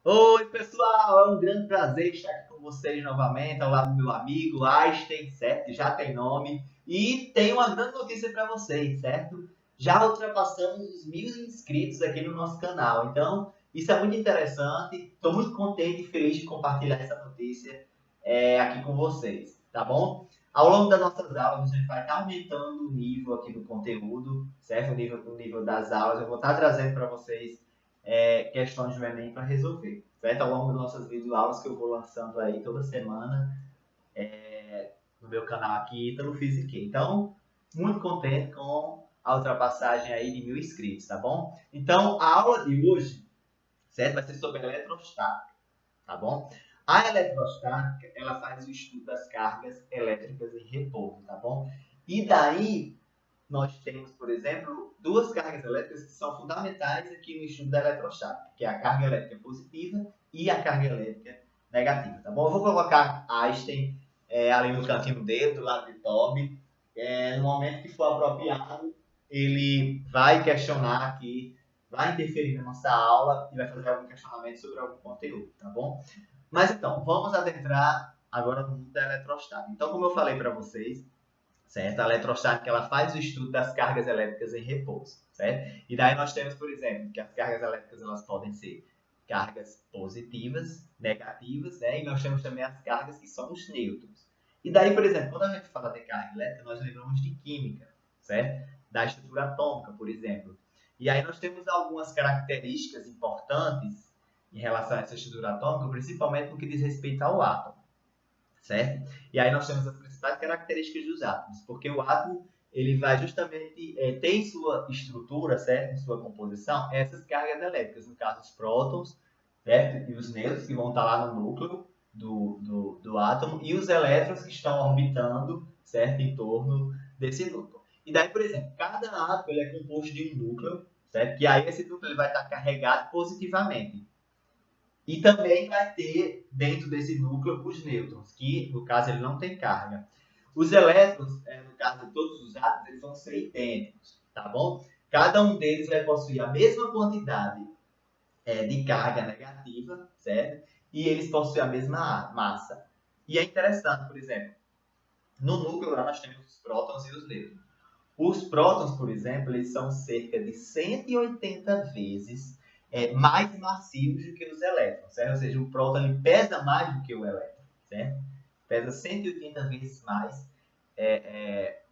Oi, pessoal! É um grande prazer estar aqui com vocês novamente, ao lado do meu amigo Einstein, certo? Já tem nome. E tem uma grande notícia para vocês, certo? Já ultrapassamos os 1.000 inscritos aqui no nosso canal. Então, isso é muito interessante. Estou muito contente e feliz de compartilhar essa notícia aqui com vocês, tá bom? Ao longo das nossas aulas, a gente vai estar aumentando o nível aqui do conteúdo, certo? O nível das aulas. Eu vou estar trazendo para vocês questões do Enem para resolver, certo? Ao longo das nossas videoaulas que eu vou lançando aí toda semana no meu canal aqui, Ítalo Physique. Então, muito contente com a ultrapassagem aí de 1.000 inscritos, tá bom? Então, a aula de hoje, certo? Vai ser sobre eletrostática, tá bom? A eletrostática, ela faz o estudo das cargas elétricas em repouso, tá bom? E daí, nós temos, por exemplo, duas cargas elétricas que são fundamentais aqui no estudo da eletrostática, que é a carga elétrica positiva e a carga elétrica negativa, tá bom? Eu vou colocar Einstein ali no cantinho dele, do lado de Toby. No momento que for apropriado, ele vai questionar aqui, vai interferir na nossa aula e vai fazer algum questionamento sobre algum conteúdo, tá bom? Mas então, vamos adentrar agora no mundo da eletrostática. Então, como eu falei para vocês, certo? A eletrostática ela faz o estudo das cargas elétricas em repouso, certo? E daí nós temos, por exemplo, que as cargas elétricas elas podem ser cargas positivas, negativas, né? E nós temos também as cargas que são os nêutrons. E daí, por exemplo, quando a gente fala de carga elétrica, nós lembramos de química, certo? Da estrutura atômica, por exemplo. E aí nós temos algumas características importantes em relação a essa estrutura atômica, principalmente no que diz respeito ao átomo, certo? E aí nós temos as principais características dos átomos, porque o átomo ele vai justamente ter em sua estrutura, certo? Em sua composição, essas cargas elétricas, no caso os prótons, certo? E os nêutrons que vão estar lá no núcleo do átomo e os elétrons que estão orbitando, certo? Em torno desse núcleo. E daí, por exemplo, cada átomo ele é composto de um núcleo, certo? E aí esse núcleo ele vai estar carregado positivamente. E também vai ter dentro desse núcleo os nêutrons, que no caso ele não tem carga. Os elétrons, no caso de todos os átomos, eles vão ser idênticos, tá bom? Cada um deles vai possuir a mesma quantidade de carga negativa, certo? E eles possuem a mesma massa. E é interessante, por exemplo, no núcleo lá nós temos os prótons e os nêutrons. Os prótons, por exemplo, eles são cerca de 180 vezes mais massivos do que os elétrons, certo? Ou seja, o próton ele pesa mais do que o elétron, certo? Pesa 180 vezes mais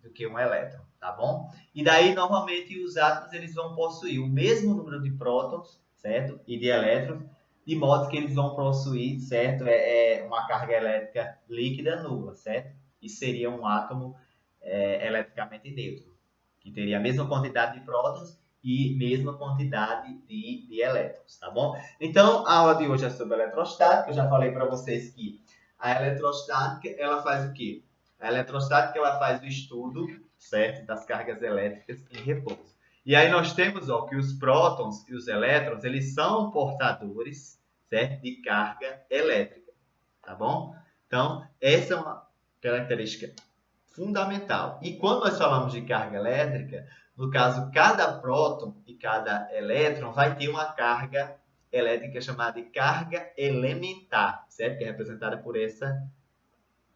do que um elétron, tá bom? E daí, normalmente, os átomos eles vão possuir o mesmo número de prótons, certo? E de elétrons, de modo que eles vão possuir, certo? Uma carga elétrica líquida nula, certo? E seria um átomo eletricamente neutro, que teria a mesma quantidade de prótons e mesma quantidade de elétrons, tá bom? Então, a aula de hoje é sobre eletrostática. Eu já falei para vocês que a eletrostática, ela faz o quê? A eletrostática, ela faz o estudo, certo, das cargas elétricas em repouso. E aí nós temos, ó, que os prótons e os elétrons, eles são portadores, certo, de carga elétrica, tá bom? Então, essa é uma característica fundamental. E quando nós falamos de carga elétrica, no caso, cada próton e cada elétron vai ter uma carga elétrica chamada de carga elementar, certo? Que é representada por essa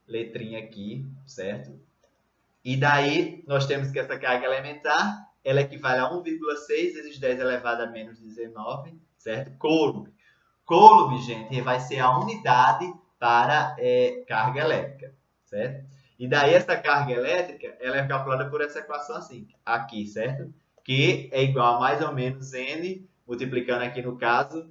letrinha aqui, certo? E daí, nós temos que essa carga elementar, ela equivale a 1,6 vezes 10 elevado a menos 19, certo? Coulomb. Coulomb, gente, vai ser a unidade para carga elétrica, certo? E daí essa carga elétrica, ela é calculada por essa equação assim, aqui, certo? Que é igual a mais ou menos N, multiplicando aqui no caso,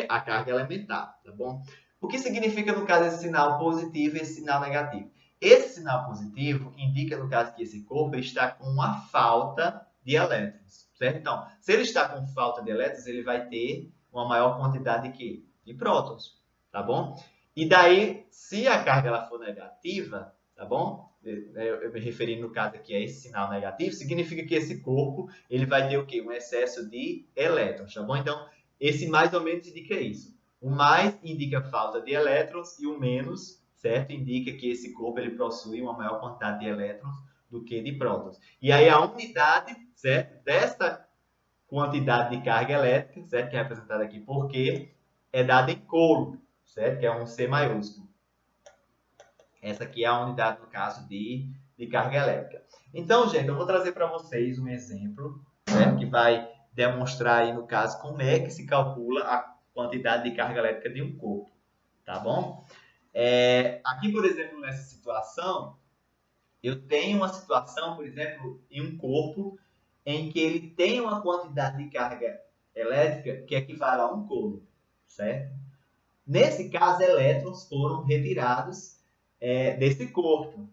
a carga elementar, tá bom? O que significa, no caso, esse sinal positivo e esse sinal negativo? Esse sinal positivo indica, no caso, que esse corpo está com uma falta de elétrons, certo? Então, se ele está com falta de elétrons, ele vai ter uma maior quantidade de quê? De prótons, tá bom? E daí, se a carga ela for negativa, tá bom? Eu me referi no caso aqui a esse sinal negativo, significa que esse corpo ele vai ter o quê? Um excesso de elétrons, tá bom? Então, esse mais ou menos indica isso. O mais indica falta de elétrons e o menos, certo? Indica que esse corpo ele possui uma maior quantidade de elétrons do que de prótons. E aí a unidade, certo? Dessa quantidade de carga elétrica, certo? Que é representada aqui por Q, é dada em coulomb, certo? Que é um C maiúsculo. Essa aqui é a unidade, no caso, de carga elétrica. Então, gente, eu vou trazer para vocês um exemplo, certo? Que vai demonstrar aí, no caso, como é que se calcula a quantidade de carga elétrica de um corpo, tá bom? Aqui, por exemplo, nessa situação, eu tenho uma situação, por exemplo, em um corpo em que ele tem uma quantidade de carga elétrica que equivale a um coulomb, certo? Nesse caso, elétrons foram retirados desse corpo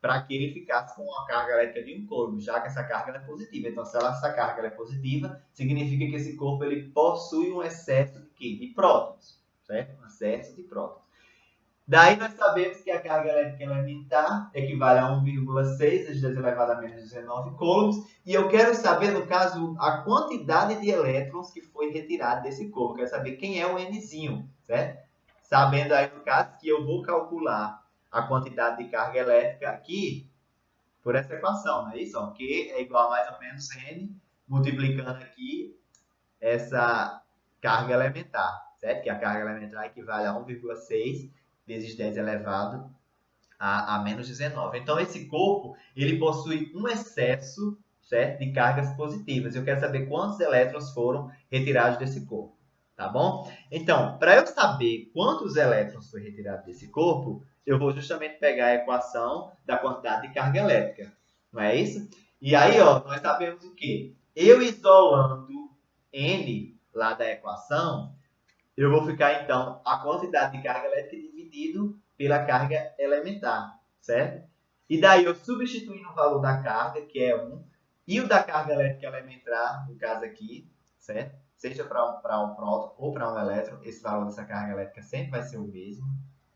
para que ele ficasse com a carga elétrica de um coulomb, já que essa carga é positiva. Então, se essa carga é positiva, significa que esse corpo ele possui um excesso de quê? De prótons, certo? Um excesso de prótons. Daí nós sabemos que a carga elétrica elementar equivale a 1,6 vezes 10 elevado a menos 19 coulombs. E eu quero saber, no caso, a quantidade de elétrons que foi retirado desse corpo. Eu quero saber quem é o Nzinho, certo? Sabendo aí, no caso, que eu vou calcular a quantidade de carga elétrica aqui por essa equação, não é isso? Ó, Q é igual a mais ou menos N, multiplicando aqui essa carga elementar, certo? Que a carga elementar equivale a 1,6 vezes 10 elevado a menos 19. Então, esse corpo, ele possui um excesso, certo? De cargas positivas. Eu quero saber quantos elétrons foram retirados desse corpo, tá bom? Então, para eu saber quantos elétrons foi retirado desse corpo, eu vou justamente pegar a equação da quantidade de carga elétrica, não é isso? E aí, ó, nós sabemos o quê? Eu isolando N lá da equação, eu vou ficar, então, a quantidade de carga elétrica dividido pela carga elementar, certo? E daí, eu substituindo o valor da carga, que é 1, e o da carga elétrica elementar, no caso aqui, certo? Seja para um próton ou para um elétron, esse valor dessa carga elétrica sempre vai ser o mesmo,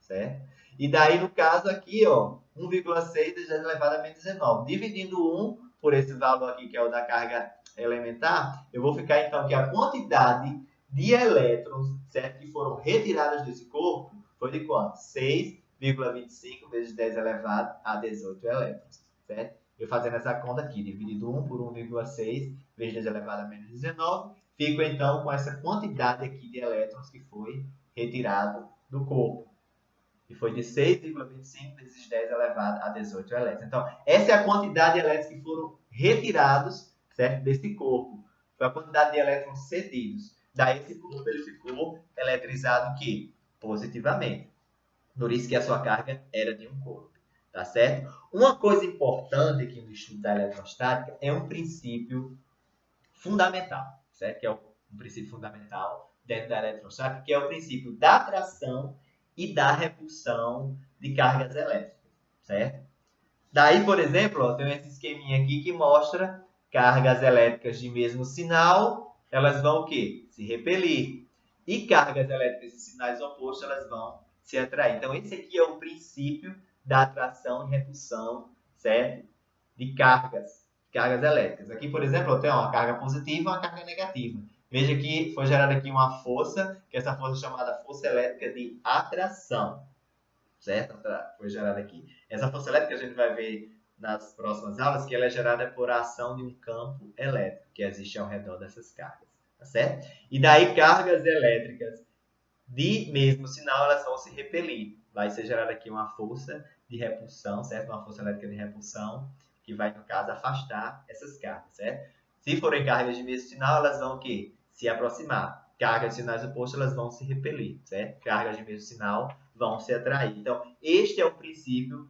certo? E daí, no caso aqui, ó, 1,6 vezes 10 elevado a menos 19. Dividindo 1 por esse valor aqui, que é o da carga elementar, eu vou ficar, então, que a quantidade de elétrons, certo, que foram retirados desse corpo foi de quanto? 6,25 vezes 10 elevado a 18 elétrons, certo? Eu fazendo essa conta aqui, dividido 1 por 1,6 vezes 10 elevado a menos 19, fico então com essa quantidade aqui de elétrons que foi retirado do corpo. E foi de 6,25 vezes 10 elevado a 18 elétrons. Então, essa é a quantidade de elétrons que foram retirados, certo, desse corpo. Foi a quantidade de elétrons cedidos. Daí esse corpo ele ficou eletrizado que positivamente. Por isso que a sua carga era de um coulomb, tá certo? Uma coisa importante aqui no estudo da eletrostática é um princípio fundamental, certo? Que é um princípio fundamental dentro da eletrostática, que é o princípio da atração e da repulsão de cargas elétricas, certo? Daí, por exemplo, ó, tem esse esqueminha aqui que mostra cargas elétricas de mesmo sinal, elas vão o quê? Se repelir. E cargas elétricas de sinais opostos, elas vão se atrair. Então, esse aqui é o princípio da atração e repulsão, certo? De cargas elétricas. Aqui, por exemplo, eu tenho uma carga positiva e uma carga negativa. Veja que foi gerada aqui uma força, que essa força é chamada força elétrica de atração, certo? Foi gerada aqui. Essa força elétrica a gente vai ver nas próximas aulas que ela é gerada por ação de um campo elétrico que existe ao redor dessas cargas, tá certo? E daí cargas elétricas de mesmo sinal, elas vão se repelir. Vai ser gerada aqui uma força de repulsão, certo? Uma força elétrica de repulsão que vai, no caso, afastar essas cargas, certo? Se forem cargas de mesmo sinal, elas vão o quê? Se aproximar. Cargas de sinais opostos, elas vão se repelir, certo? Cargas de mesmo sinal vão se atrair. Então, este é o princípio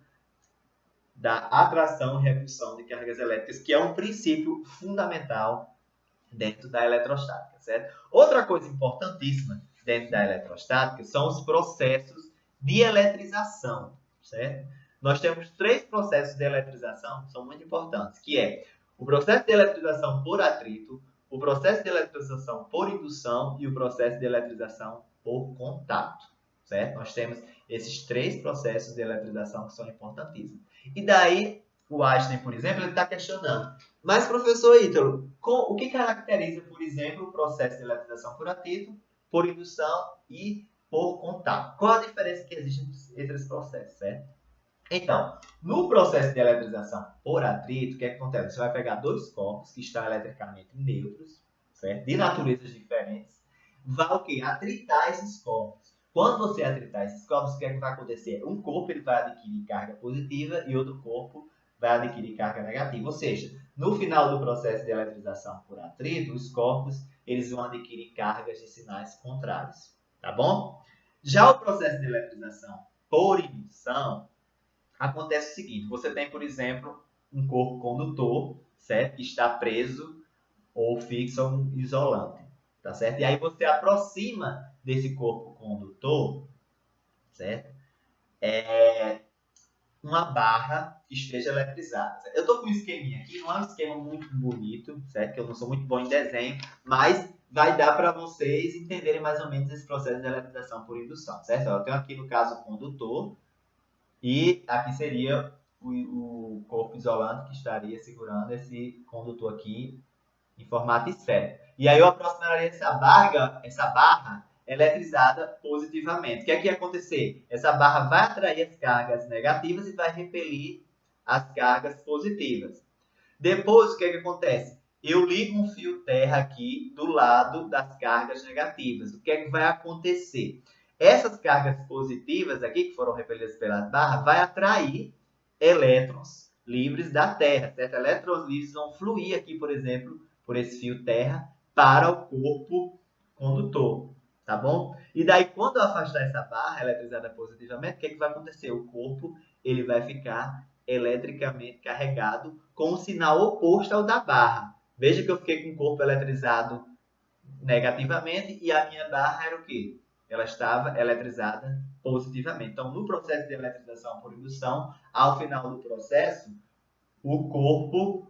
da atração e repulsão de cargas elétricas, que é um princípio fundamental dentro da eletrostática, certo? Outra coisa importantíssima dentro da eletrostática são os processos de eletrização, certo? Nós temos 3 processos de eletrização que são muito importantes, que é o processo de eletrização por atrito, o processo de eletrização por indução e o processo de eletrização por contato, certo? Nós temos esses 3 processos de eletrização que são importantíssimos. E daí, o Einstein, por exemplo, ele está questionando: mas, professor Ítalo, o que caracteriza, por exemplo, o processo de eletrização por atrito, por indução e por contato? Qual a diferença que existe entre esses processos, certo? Então, no processo de eletrização por atrito, o que acontece? Você vai pegar 2 corpos que estão eletricamente neutros, certo? De naturezas diferentes. vai o quê? Atritar esses corpos. Quando você atritar esses corpos, o que é que vai acontecer? Um corpo ele vai adquirir carga positiva e outro corpo vai adquirir carga negativa. Ou seja, no final do processo de eletrização por atrito, os corpos eles vão adquirir cargas de sinais contrários. Tá bom? Já o processo de eletrização por indução, acontece o seguinte: você tem, por exemplo, um corpo condutor, certo? Que está preso ou fixo a um isolante, tá certo? E aí você aproxima desse corpo condutor, certo? Uma barra que esteja eletrizada. Certo? Eu estou com um esqueminha aqui, não é um esquema muito bonito, certo? Que eu não sou muito bom em desenho, mas vai dar para vocês entenderem mais ou menos esse processo de eletrização por indução, certo? Eu tenho aqui no caso o condutor e aqui seria o corpo isolante que estaria segurando esse condutor aqui em formato esférico. E aí eu aproximaria essa barra eletrizada positivamente. O que é que ia acontecer? Essa barra vai atrair as cargas negativas e vai repelir as cargas positivas. Depois, o que é que acontece? Eu ligo um fio terra aqui do lado das cargas negativas. O que é que vai acontecer? Essas cargas positivas aqui, que foram repelidas pela barra, vai atrair elétrons livres da Terra, certo? Elétrons livres vão fluir aqui, por exemplo, por esse fio terra para o corpo condutor, tá bom? E daí, quando eu afastar essa barra eletrizada positivamente, o que é que vai acontecer? O corpo ele vai ficar eletricamente carregado com um sinal oposto ao da barra. Veja que eu fiquei com o corpo eletrizado negativamente e a minha barra era o quê? Ela estava eletrizada positivamente. Então, no processo de eletrização por indução, ao final do processo, o corpo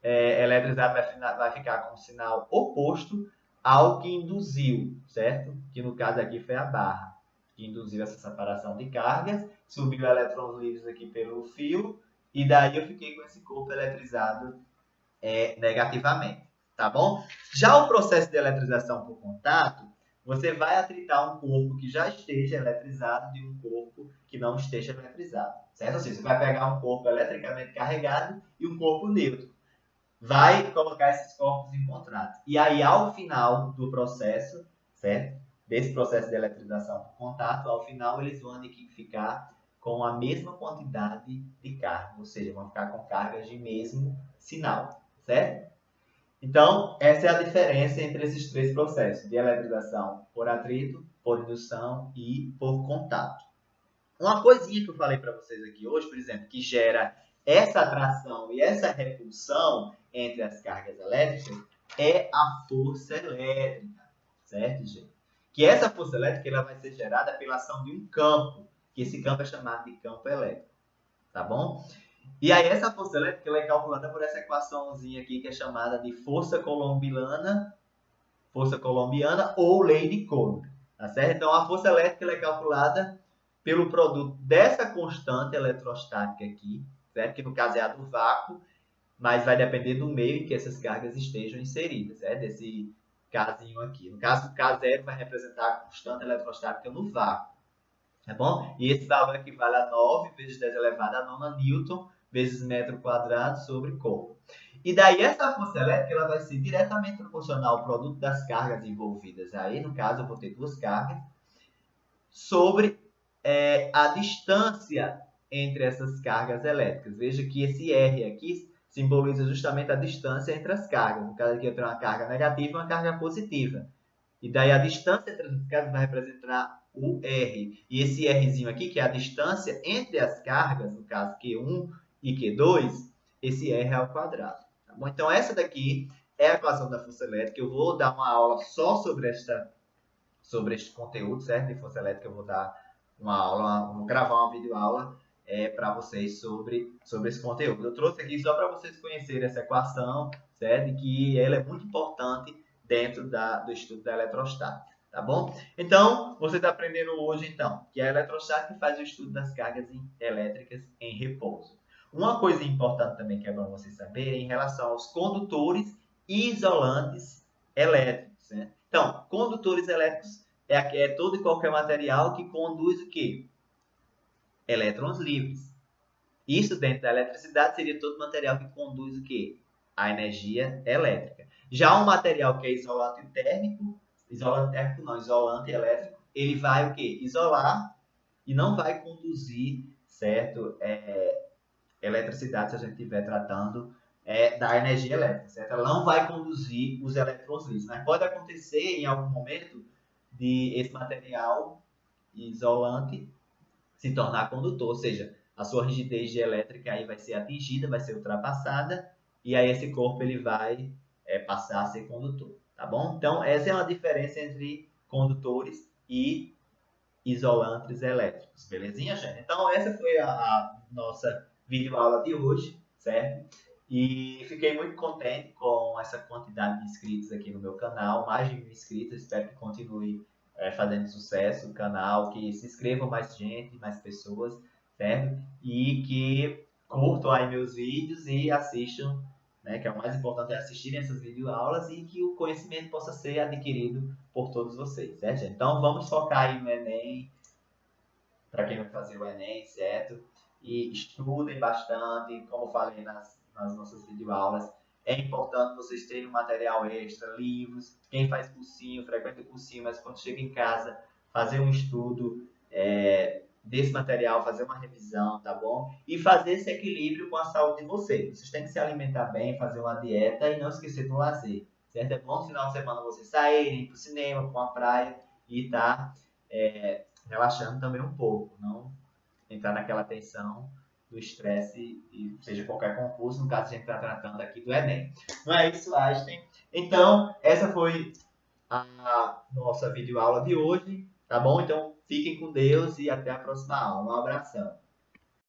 eletrizado vai ficar com o sinal oposto ao que induziu, certo? Que no caso aqui foi a barra, que induziu essa separação de cargas, subiu elétrons livres aqui pelo fio, e daí eu fiquei com esse corpo eletrizado negativamente, tá bom? Já o processo de eletrização por contato, você vai atritar um corpo que já esteja eletrizado de um corpo que não esteja eletrizado, certo? Ou seja, você vai pegar um corpo eletricamente carregado e um corpo neutro. Vai colocar esses corpos em contato. E aí, ao final do processo, certo? Desse processo de eletrização por contato, ao final eles vão ficar com a mesma quantidade de carga, ou seja, vão ficar com cargas de mesmo sinal, certo? Então, essa é a diferença entre esses três processos, de eletrização por atrito, por indução e por contato. Uma coisinha que eu falei para vocês aqui hoje, por exemplo, que gera essa atração e essa repulsão entre as cargas elétricas é a força elétrica, certo, gente? Que essa força elétrica ela vai ser gerada pela ação de um campo, que esse campo é chamado de campo elétrico, tá bom? E aí essa força elétrica ela é calculada por essa equaçãozinha aqui que é chamada de força colombiana ou lei de Coulomb, tá certo? Então a força elétrica ela é calculada pelo produto dessa constante eletrostática aqui, certo? Que no caso é a do vácuo, mas vai depender do meio em que essas cargas estejam inseridas, certo? Desse casinho aqui. No caso, o K0 vai representar a constante eletrostática no vácuo, tá bom? E esse valor equivale a 9 vezes 10 elevado a 9 newton vezes metro quadrado sobre Coulomb. E daí essa força elétrica ela vai ser diretamente proporcional ao produto das cargas envolvidas. Aí, no caso, eu vou ter duas cargas sobre a distância entre essas cargas elétricas. Veja que esse R aqui simboliza justamente a distância entre as cargas. No caso aqui eu tenho uma carga negativa e uma carga positiva. E daí a distância entre as cargas vai representar o R. E esse Rzinho aqui, que é a distância entre as cargas, no caso Q1 e Q2, esse R ao quadrado. Tá bom? Então essa daqui é a equação da força elétrica. Eu vou dar uma aula só sobre este conteúdo, certo? De força elétrica eu vou dar uma aula, vou gravar uma videoaula para vocês sobre esse conteúdo. Eu trouxe aqui só para vocês conhecerem essa equação, certo? E que ela é muito importante dentro do estudo da eletrostática, tá bom? Então, você está aprendendo hoje, então, que a eletrostática faz o estudo das cargas elétricas em repouso. Uma coisa importante também que é bom vocês saberem em relação aos condutores e isolantes elétricos, né? Então, condutores elétricos é todo e qualquer material que conduz o quê? Elétrons livres. Isso dentro da eletricidade seria todo material que conduz o quê? A energia elétrica. Já um material que é isolante térmico, isolante térmico não, isolante elétrico, ele vai o quê? Isolar e não vai conduzir, certo? Eletricidade, se a gente estiver tratando da energia elétrica, certo? Ela não vai conduzir os elétrons lisos, mas pode acontecer em algum momento de esse material isolante se tornar condutor, ou seja, a sua rigidez elétrica aí vai ser atingida, vai ser ultrapassada, e aí esse corpo ele vai passar a ser condutor, tá bom? Então, essa é uma diferença entre condutores e isolantes elétricos, belezinha, gente? Então, essa foi a nossa videoaula de hoje, certo? E fiquei muito contente com essa quantidade de inscritos aqui no meu canal, mais de 1.000 inscritos, espero que continue fazendo sucesso o canal, que se inscrevam mais gente, mais pessoas, certo? E que curtam aí meus vídeos e assistam, né, que é o mais importante é assistirem essas videoaulas e que o conhecimento possa ser adquirido por todos vocês, certo, gente? Então vamos focar aí no Enem, para quem vai fazer o Enem, certo? E estudem bastante, como falei nas nossas videoaulas. É importante vocês terem um material extra, livros. Quem faz cursinho, frequenta cursinho, mas quando chega em casa, fazer um estudo desse material, fazer uma revisão, tá bom? E fazer esse equilíbrio com a saúde de vocês. Vocês têm que se alimentar bem, fazer uma dieta e não esquecer do lazer, certo? É bom no final de semana vocês saírem para o cinema, para uma praia e tá relaxando também um pouco, não entrar naquela tensão do estresse, e seja qualquer concurso, no caso a gente está tratando aqui do Enem. Não é isso, Einstein? Então, essa foi a nossa videoaula de hoje, tá bom? Então, fiquem com Deus e até a próxima aula. Um abração.